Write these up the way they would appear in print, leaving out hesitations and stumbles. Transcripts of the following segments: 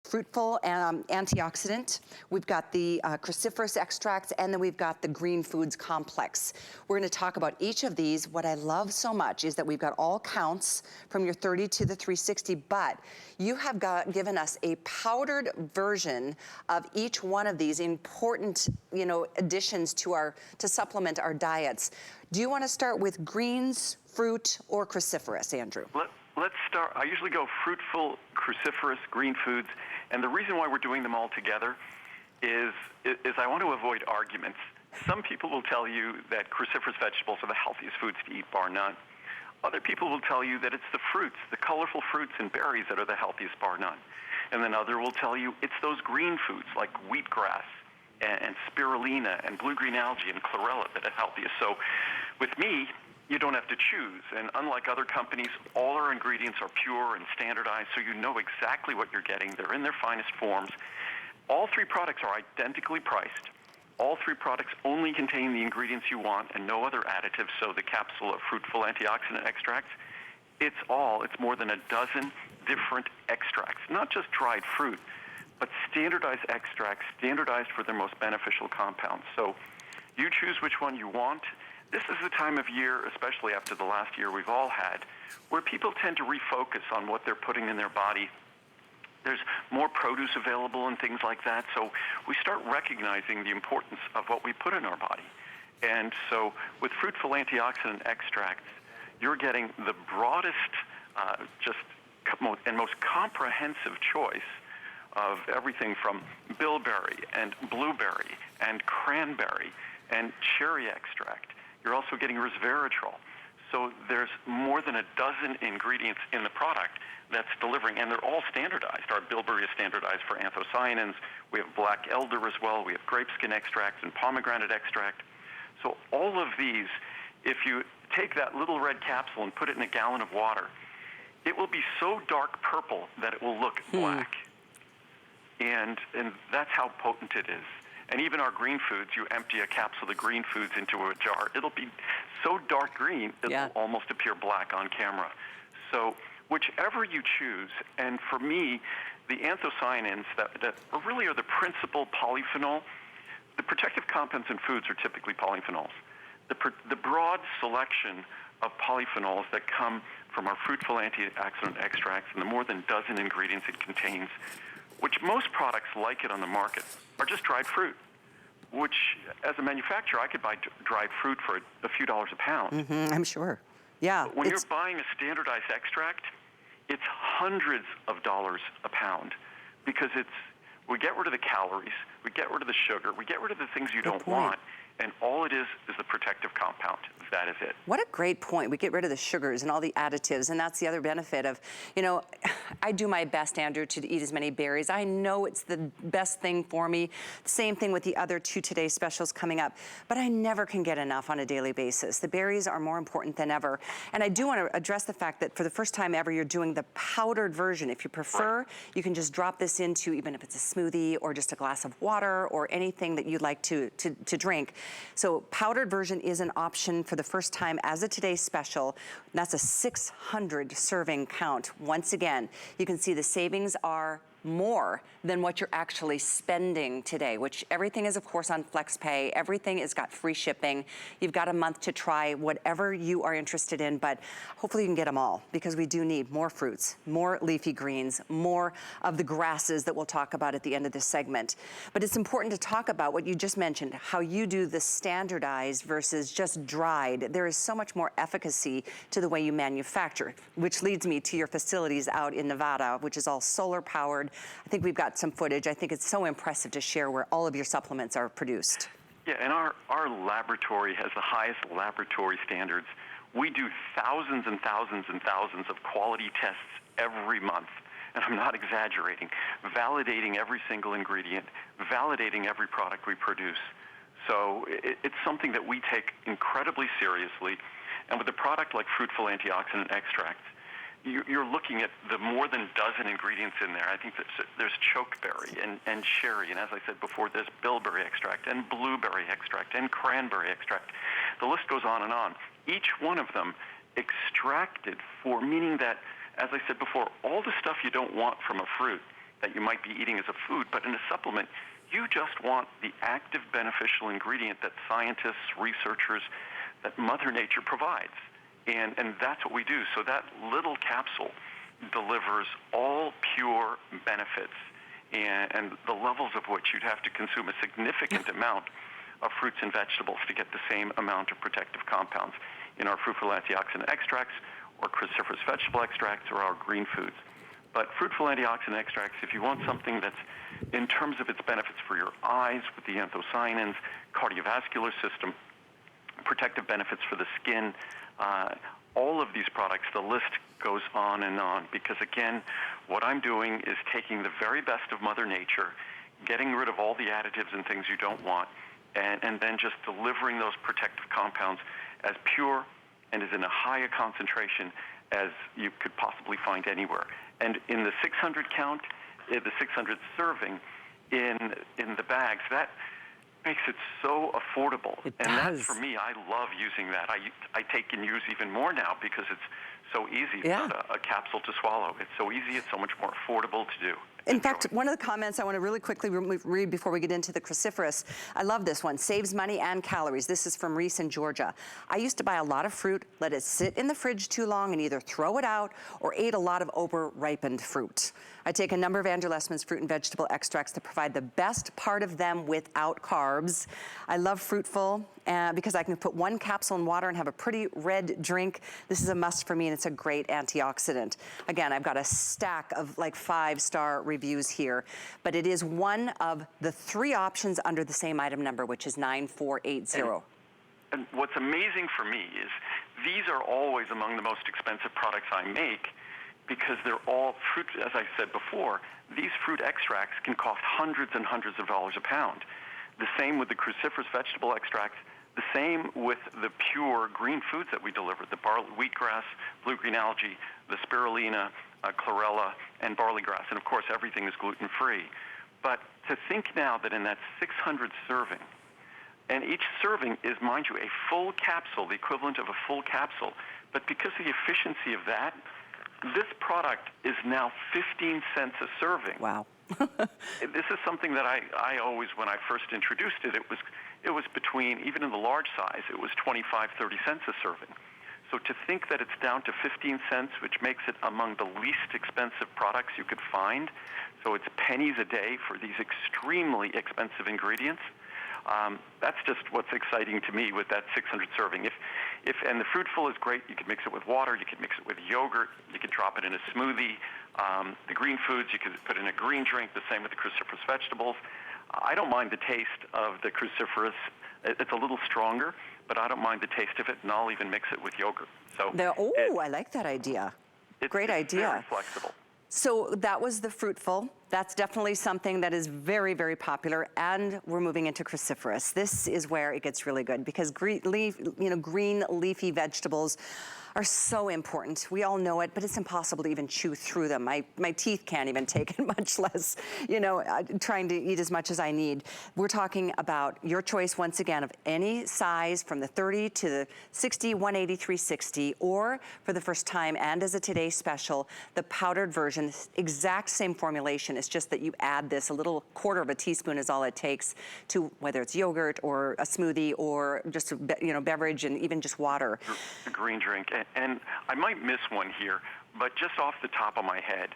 Fruit Full Antioxidant. We've got the cruciferous extracts, and then we've got the green foods complex. We're gonna talk about each of these. What I love so much is that we've got all counts from your 30 to the 360, but you have given us a powdered version of each one of these important, additions to supplement our diets. Do you wanna start with greens, fruit, or cruciferous, Andrew? Let's start. I usually go fruitful, cruciferous, green foods, and the reason why we're doing them all together is I want to avoid arguments. Some people will tell you that cruciferous vegetables are the healthiest foods to eat, bar none. Other people will tell you that it's the fruits, the colorful fruits and berries that are the healthiest, bar none. And then other will tell you it's those green foods like wheatgrass and spirulina and blue-green algae and chlorella that are healthiest. So with me, you don't have to choose, and unlike other companies, all our ingredients are pure and standardized, so you know exactly what you're getting. They're in their finest forms. All three products are identically priced. All three products only contain the ingredients you want and no other additives, so the capsule of Fruit Full AntiOxidant Extracts, it's more than a dozen different extracts, not just dried fruit, but standardized extracts, standardized for their most beneficial compounds. So you choose which one you want. This is the time of year, especially after the last year we've all had, where people tend to refocus on what they're putting in their body. There's more produce available and things like that, so we start recognizing the importance of what we put in our body. And so with Fruitful Antioxidant Extracts, you're getting the broadest and most comprehensive choice of everything from bilberry and blueberry and cranberry and cherry extract. You're also getting resveratrol. So there's more than a dozen ingredients in the product that's delivering, and they're all standardized. Our bilberry is standardized for anthocyanins. We have black elder as well. We have grape skin extracts and pomegranate extract. So all of these, if you take that little red capsule and put it in a gallon of water, it will be so dark purple that it will look black. And that's how potent it is. And even our green foods, you empty a capsule of green foods into a jar, it'll be so dark green, it'll almost appear black on camera. So whichever you choose, and for me, the anthocyanins that really are the principal polyphenol, the protective compounds in foods are typically polyphenols. The broad selection of polyphenols that come from our Fruitful Antioxidant Extracts and the more than dozen ingredients it contains, which most products like it on the market, are just dried fruit, which as a manufacturer, I could buy dried fruit for a few dollars a pound. I'm sure. Yeah. But when you're buying a standardized extract, it's hundreds of dollars a pound because we get rid of the calories, we get rid of the sugar, we get rid of the things you don't want, and all it is the protective compound. That is it. What a great point. We get rid of the sugars and all the additives, and that's the other benefit of, I do my best, Andrew, to eat as many berries. I know it's the best thing for me. Same thing with the other two Today specials coming up, but I never can get enough on a daily basis. The berries are more important than ever. And I do want to address the fact that for the first time ever, you're doing the powdered version. If you prefer, you can just drop this into, even if it's a smoothie or just a glass of water or anything that you'd like to drink. So powdered version is an option for the first time as a Today special. That's a 600 serving count. Once again, you can see the savings are more than what you're actually spending today, which everything is of course on FlexPay. Everything has got free shipping. You've got a month to try whatever you are interested in, but hopefully you can get them all because we do need more fruits, more leafy greens, more of the grasses that we'll talk about at the end of this segment. But it's important to talk about what you just mentioned, how you do the standardized versus just dried. There is so much more efficacy to the way you manufacture, which leads me to your facilities out in Nevada, which is all solar powered. I think we've got some footage. I think it's so impressive to share where all of your supplements are produced. Yeah, and our laboratory has the highest laboratory standards. We do thousands and thousands and thousands of quality tests every month, and I'm not exaggerating, validating every single ingredient, validating every product we produce. So it's something that we take incredibly seriously, and with a product like Fruitful Antioxidant Extracts, you're looking at the more than dozen ingredients in there. I think there's chokeberry and cherry, and as I said before, there's bilberry extract and blueberry extract and cranberry extract. The list goes on and on. Each one of them extracted for, meaning that, as I said before, all the stuff you don't want from a fruit that you might be eating as a food, but in a supplement, you just want the active beneficial ingredient that scientists, researchers, that Mother Nature provides. And that's what we do. So that little capsule delivers all pure benefits, and the levels of which you'd have to consume a significant amount of fruits and vegetables to get the same amount of protective compounds in our Fruit Full AntiOxidant Extracts or cruciferous vegetable extracts or our green foods. But Fruit Full AntiOxidant Extracts, if you want something that's in terms of its benefits for your eyes with the anthocyanins, cardiovascular system, protective benefits for the skin, all of these products, the list goes on and on, because again, what I'm doing is taking the very best of Mother Nature, getting rid of all the additives and things you don't want, and then just delivering those protective compounds as pure and as in a higher concentration as you could possibly find anywhere. And in the 600 count, the 600 serving in the bags, that makes it so affordable. It and does. That, for me, I love using that. I take and use even more now because it's so easy. Yeah. It's not a capsule to swallow. It's so easy. It's so much more affordable to do. In fact, one of the comments I want to really quickly read before we get into the cruciferous, I love this one, saves money and calories. This is from Reese in Georgia. I used to buy a lot of fruit, let it sit in the fridge too long, and either throw it out or ate a lot of over-ripened fruit. I take a number of Andrew Lessman's fruit and vegetable extracts to provide the best part of them without carbs. I love Fruitful because I can put one capsule in water and have a pretty red drink. This is a must for me, and it's a great antioxidant. Again, I've got a stack of like 5-star reviews here, but it is one of the 3 options under the same item number, which is 9480. And what's amazing for me is these are always among the most expensive products I make, because they're all fruit. As I said before, these fruit extracts can cost hundreds and hundreds of dollars a pound. The same with the cruciferous vegetable extracts, the same with the pure green foods that we deliver, the wheatgrass, blue-green algae, the spirulina, chlorella, and barley grass. And of course, everything is gluten-free. But to think now that in that 600 serving, and each serving is, mind you, a full capsule, the equivalent of a full capsule, but because of the efficiency of that, this product is now 15 cents a serving. Wow. This is something that I always, when I first introduced it, it was between, even in the large size, it was 25, 30 cents a serving. So to think that it's down to 15 cents, which makes it among the least expensive products you could find, so it's pennies a day for these extremely expensive ingredients, that's just what's exciting to me with that 600 serving. And the Fruitful is great. You can mix it with water. You can mix it with yogurt. You can drop it in a smoothie. The green foods, you can put in a green drink. The same with the cruciferous vegetables. I don't mind the taste of the cruciferous. It's a little stronger, but I don't mind the taste of it, and I'll even mix it with yogurt. So I like that idea. Great idea. Very flexible. So that was the Fruitful. That's definitely something that is very, very popular, and we're moving into cruciferous. This is where it gets really good, because green leafy vegetables are so important. We all know it, but it's impossible to even chew through them. My teeth can't even take it, much less, trying to eat as much as I need. We're talking about your choice, once again, of any size from the 30 to the 60, 180, 360, or for the first time and as a Today Special, the powdered version, exact same formulation. It's just that you add this, a little quarter of a teaspoon is all it takes to, whether it's yogurt or a smoothie or just a beverage, and even just water. A green drink. And I might miss one here, but just off the top of my head,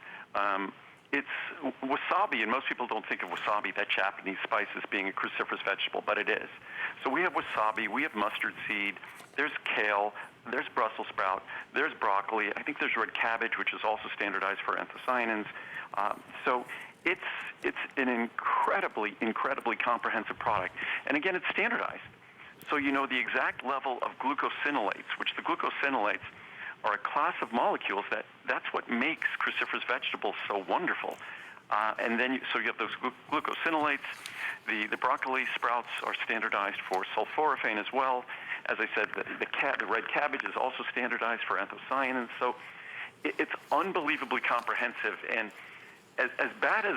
it's wasabi, and most people don't think of wasabi, that Japanese spice, as being a cruciferous vegetable, but it is. So we have wasabi, we have mustard seed, there's kale, there's Brussels sprout, there's broccoli, I think there's red cabbage, which is also standardized for anthocyanins. So it's an incredibly comprehensive product. And again, it's standardized. So you know the exact level of glucosinolates, which the glucosinolates are a class of molecules that's what makes cruciferous vegetables so wonderful. And then so you have those glucosinolates. The broccoli sprouts are standardized for sulforaphane as well. As I said, the red cabbage is also standardized for anthocyanins. So it's unbelievably comprehensive. And as bad as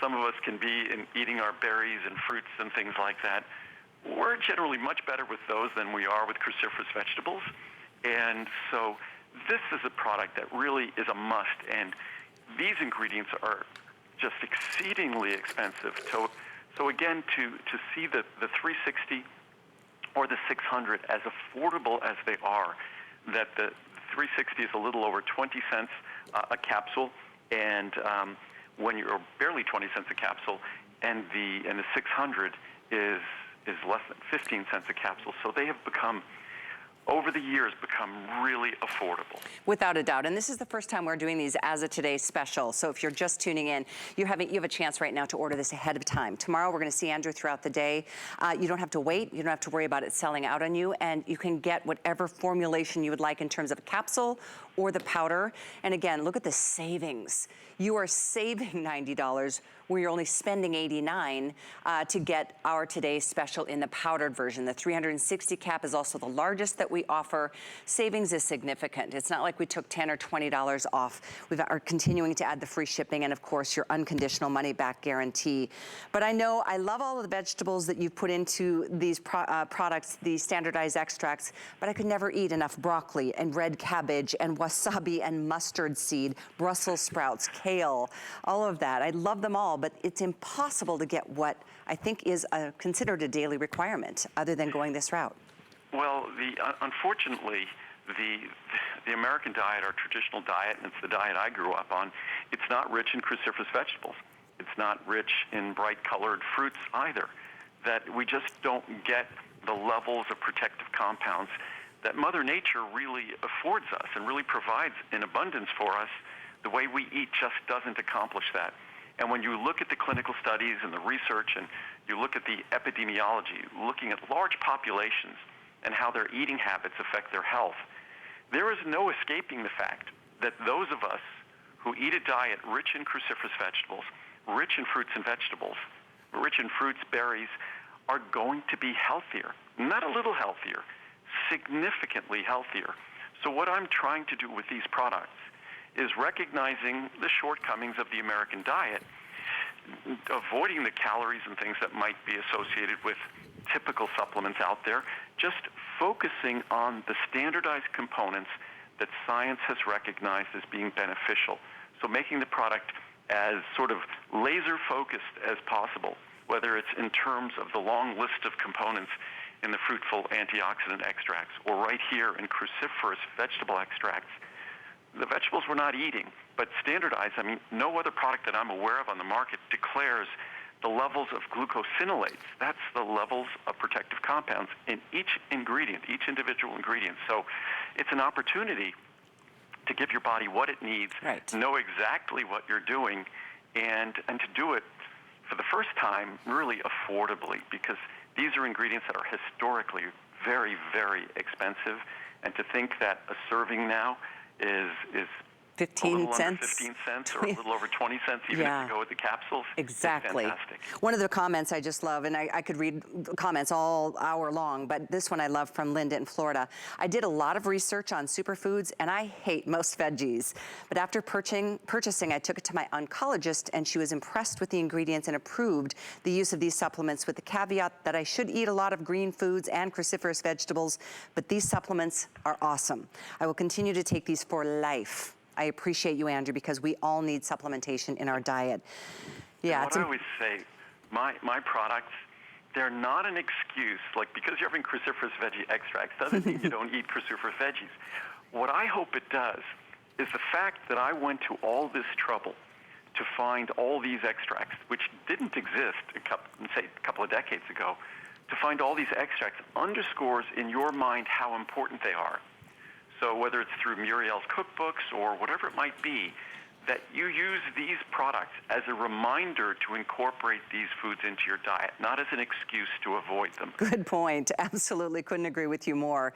some of us can be in eating our berries and fruits and things like that, we're generally much better with those than we are with cruciferous vegetables. And so this is a product that really is a must. And these ingredients are just exceedingly expensive. So again, to see the 360 or the 600 as affordable as they are, that the 360 is a little over 20 cents a capsule, and when you're barely 20 cents a capsule, and the 600 is less than 15 cents a capsule. So they have become, over the years, become really affordable. Without a doubt. And this is the first time we're doing these as a today's special. So if you're just tuning in, you have a chance right now to order this ahead of time. Tomorrow we're going to see Andrew throughout the day. You don't have to wait. You don't have to worry about it selling out on you. And you can get whatever formulation you would like in terms of a capsule or the powder. And again, look at the savings. You are saving $90 where you're only spending $89 to get our today's special in the powdered version. The 360 cap is also the largest that we offer. Savings is significant. It's not like we took $10 or $20 off. We are continuing to add the free shipping and, of course, your unconditional money-back guarantee. But I know I love all of the vegetables that you've put into these products, these standardized extracts, but I could never eat enough broccoli and red cabbage and wasabi and mustard seed, Brussels sprouts, kale, all of that. I love them all, but it's impossible to get what I think is considered a daily requirement other than going this route. Well, unfortunately, the American diet, our traditional diet, and it's the diet I grew up on, it's not rich in cruciferous vegetables. It's not rich in bright colored fruits either. That we just don't get the levels of protective compounds that Mother Nature really affords us and really provides in abundance for us. The way we eat just doesn't accomplish that. And when you look at the clinical studies and the research and you look at the epidemiology, looking at large populations and how their eating habits affect their health, there is no escaping the fact that those of us who eat a diet rich in cruciferous vegetables, rich in fruits and vegetables, rich in fruits, berries, are going to be healthier. Not a little healthier, significantly healthier. So what I'm trying to do with these products is recognizing the shortcomings of the American diet, avoiding the calories and things that might be associated with typical supplements out there, just focusing on the standardized components that science has recognized as being beneficial. So making the product as sort of laser focused as possible, whether it's in terms of the long list of components in the Fruit Full AntiOxidant Extracts or right here in cruciferous vegetable extracts. The vegetables we're not eating, but standardized, I mean, no other product that I'm aware of on the market declares the levels of glucosinolates. That's the levels of protective compounds in each ingredient, each individual ingredient. So it's an opportunity to give your body what it needs, right, know exactly what you're doing, and to do it for the first time really affordably, because these are ingredients that are historically very, very expensive. And to think that a serving now is 15 a little cents. under 15 cents or a little over 20 cents, even if you go with the capsules. Exactly. It's fantastic. One of the comments I just love, and I could read comments all hour long, but this one I love from Linda in Florida. I did a lot of research on superfoods, and I hate most veggies. But after purchasing, I took it to my oncologist, and she was impressed with the ingredients and approved the use of these supplements with the caveat that I should eat a lot of green foods and cruciferous vegetables, but these supplements are awesome. I will continue to take these for life. I appreciate you, Andrew, because we all need supplementation in our diet. Yeah. What I always say, my products, they're not an excuse. Like, because you're having cruciferous veggie extracts doesn't mean you don't eat cruciferous veggies. What I hope it does is the fact that I went to all this trouble to find all these extracts, which didn't exist a couple of decades ago, to find all these extracts underscores in your mind how important they are. So whether it's through Muriel's cookbooks or whatever it might be, that you use these products as a reminder to incorporate these foods into your diet, not as an excuse to avoid them. Good point. Absolutely couldn't agree with you more.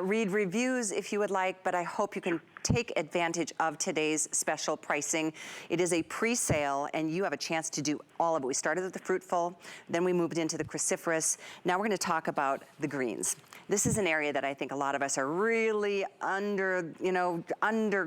Read reviews if you would like, but I hope you can take advantage of today's special pricing. It is a pre-sale, and you have a chance to do all of it. We started with the Fruitful, then we moved into the cruciferous. Now we're going to talk about the greens. This is an area that I think a lot of us are really under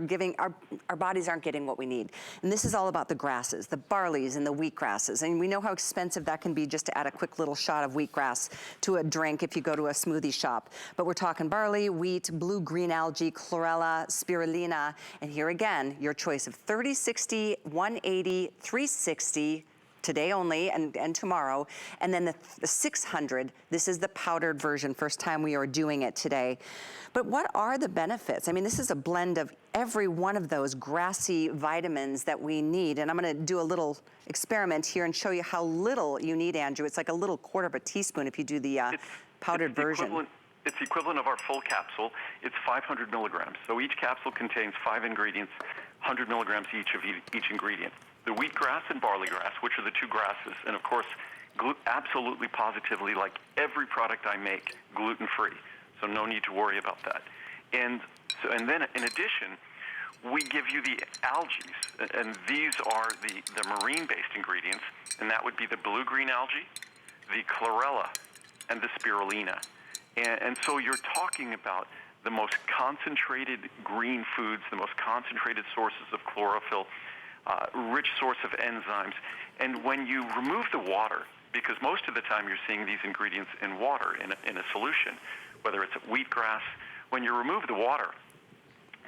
giving, our bodies aren't getting what we need. And this is all about the grasses, the barleys and the wheatgrasses. And we know how expensive that can be just to add a quick little shot of wheatgrass to a drink if you go to a smoothie shop. But we're talking barley, wheat, blue-green algae, chlorella, spirulina, spirulina, and here again, your choice of 30, 60, 180, 360, today only and tomorrow, and then the 600, this is the powdered version, first time we are doing it today. But what are the benefits? I mean, this is a blend of every one of those grassy vitamins that we need, and I'm gonna do a little experiment here and show you how little you need, Andrew. It's like a little quarter of a teaspoon if you do the powdered version. It's the equivalent of our full capsule. It's 500 milligrams. So each capsule contains 5 ingredients, 100 milligrams each of each ingredient. The wheatgrass and barley grass, which are the two grasses, and of course, absolutely positively, like every product I make, gluten-free. So no need to worry about that. And then in addition, we give you the algae, and these are the marine-based ingredients, and that would be the blue-green algae, the chlorella, and the spirulina. And so you're talking about the most concentrated green foods, the most concentrated sources of chlorophyll, rich source of enzymes. And when you remove the water, because most of the time you're seeing these ingredients in water, in a solution, whether it's wheatgrass, when you remove the water,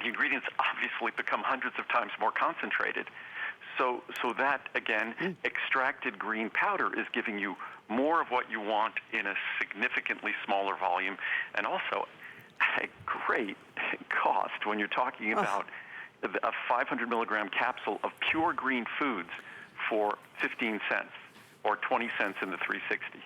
the ingredients obviously become hundreds of times more concentrated. So that, again, extracted green powder is giving you more of what you want in a significantly smaller volume, and also at a great cost when you're talking about a 500 milligram capsule of pure green foods for 15 cents or 20 cents in the 360.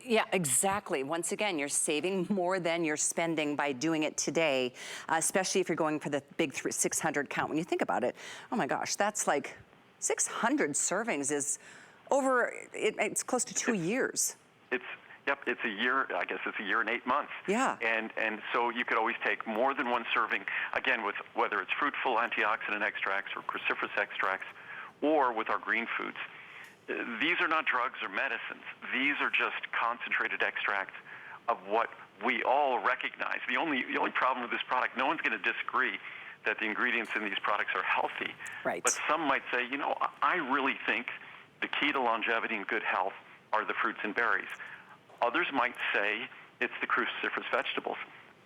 Yeah, exactly. Once again, you're saving more than you're spending by doing it today, especially if you're going for the big 600 count. When you think about it, oh my gosh, that's like 600 servings is over, it's close to 2 years. It's a year, I guess it's a year and 8 months. Yeah. And so you could always take more than one serving, again, with whether it's Fruit Full AntiOxidant Extracts or cruciferous extracts, or with our green foods. These are not drugs or medicines. These are just concentrated extracts of what we all recognize. The only problem with this product, no one's going to disagree that the ingredients in these products are healthy. Right. But some might say, you know, I really think the key to longevity and good health are the fruits and berries. Others might say it's the cruciferous vegetables.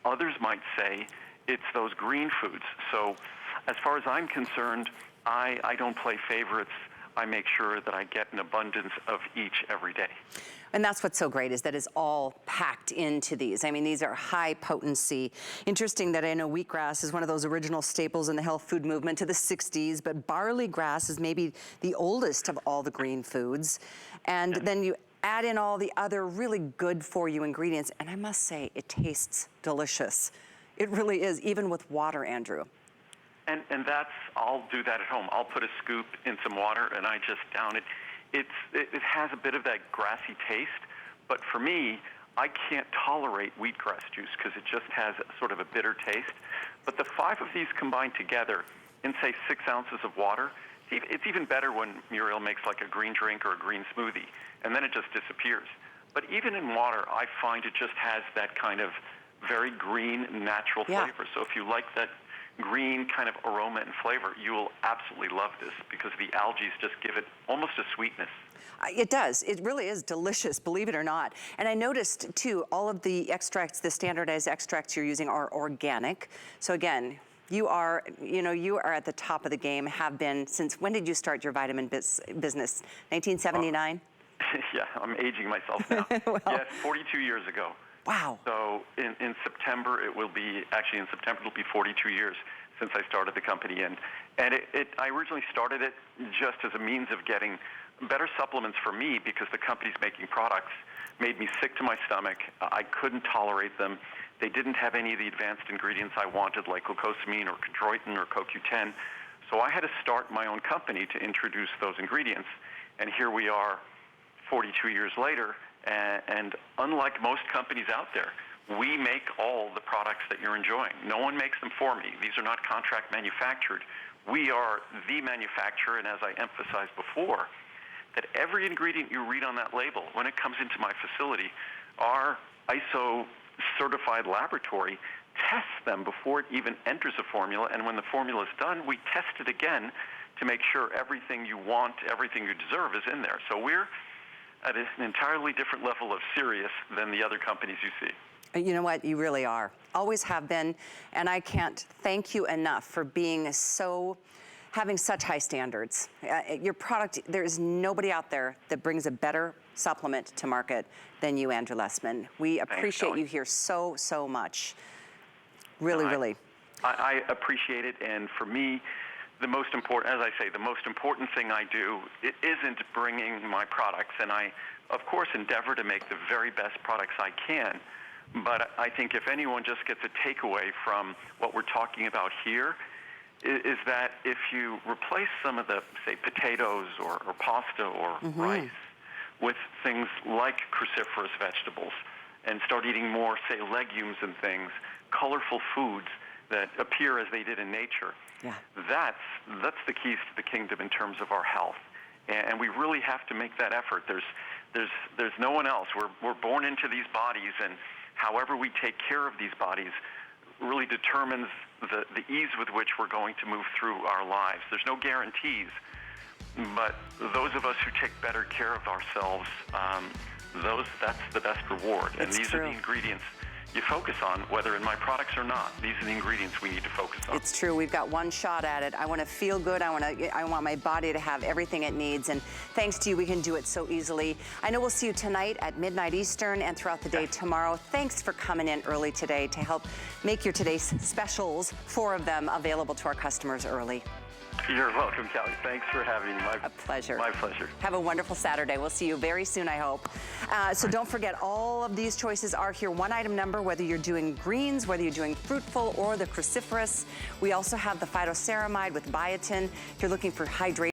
Others might say it's those green foods. So as far as I'm concerned, I don't play favorites. I make sure that I get an abundance of each every day. And that's what's so great, is that it's all packed into these. I mean, these are high potency. Interesting that I know wheatgrass is one of those original staples in the health food movement to the 60s, but barley grass is maybe the oldest of all the green foods. And then you add in all the other really good for you ingredients, and I must say, it tastes delicious. It really is, even with water, Andrew. And that's, I'll do that at home. I'll put a scoop in some water and I just down it. It has a bit of that grassy taste, but for me, I can't tolerate wheatgrass juice because it just has sort of a bitter taste. But the 5 of these combined together in, say, 6 ounces of water, it's even better when Muriel makes like a green drink or a green smoothie, and then it just disappears. But even in water, I find it just has that kind of very green, natural flavor. So if you like that green kind of aroma and flavor, you will absolutely love this because the algae just give it almost a sweetness. It does. It really is delicious, believe it or not. And I noticed too, all of the extracts, the standardized extracts you're using are organic. So again, you are at the top of the game, have been since, when did you start your vitamin business? 1979? Yeah, I'm aging myself now. Well, yes, 42 years ago. Wow. So in September, it'll be 42 years since I started the company. And I originally started it just as a means of getting better supplements for me because the company's making products made me sick to my stomach. I couldn't tolerate them. They didn't have any of the advanced ingredients I wanted, like glucosamine or chondroitin or CoQ10. So I had to start my own company to introduce those ingredients. And here we are 42 years later. And unlike most companies out there, we make all the products that you're enjoying. No one makes them for me. These are not contract manufactured. We are the manufacturer, and as I emphasized before, that every ingredient you read on that label, when it comes into my facility, our ISO certified laboratory tests them before it even enters a formula, and when the formula is done, we test it again to make sure everything you want, everything you deserve is in there. So we're at an entirely different level of serious than the other companies you see. You know what? You really are. Always have been. And I can't thank you enough for being having such high standards. Your product, there is nobody out there that brings a better supplement to market than you, Andrew Lessman. We appreciate you here so, so much. Really, really. I appreciate it. And for me, the most important, as I say, the most important thing I do, it isn't bringing my products. And I, of course, endeavor to make the very best products I can. But I think if anyone just gets a takeaway from what we're talking about here, is that if you replace some of the, say, potatoes or pasta or rice with things like cruciferous vegetables and start eating more, say, legumes and things, colorful foods that appear as they did in nature, that's the keys to the kingdom in terms of our health. And we really have to make that effort. There's no one else. We're born into these bodies, and however we take care of these bodies really determines the ease with which we're going to move through our lives. There's no guarantees, but those of us who take better care of ourselves, that's the best reward. And these are the ingredients you focus on, whether in my products or not. These are the ingredients we need to focus on. It's true. We've got one shot at it. I want to feel good. I want my body to have everything it needs. And thanks to you, we can do it so easily. I know we'll see you tonight at midnight Eastern and throughout the day tomorrow. Thanks for coming in early today to help make your today's specials, 4 of them, available to our customers early. You're welcome, Callie. Thanks for having me. A pleasure. My pleasure. Have a wonderful Saturday. We'll see you very soon, I hope. So don't forget, all of these choices are here. One item number, whether you're doing greens, whether you're doing fruitful or the cruciferous. We also have the phytoceramide with biotin. If you're looking for hydration.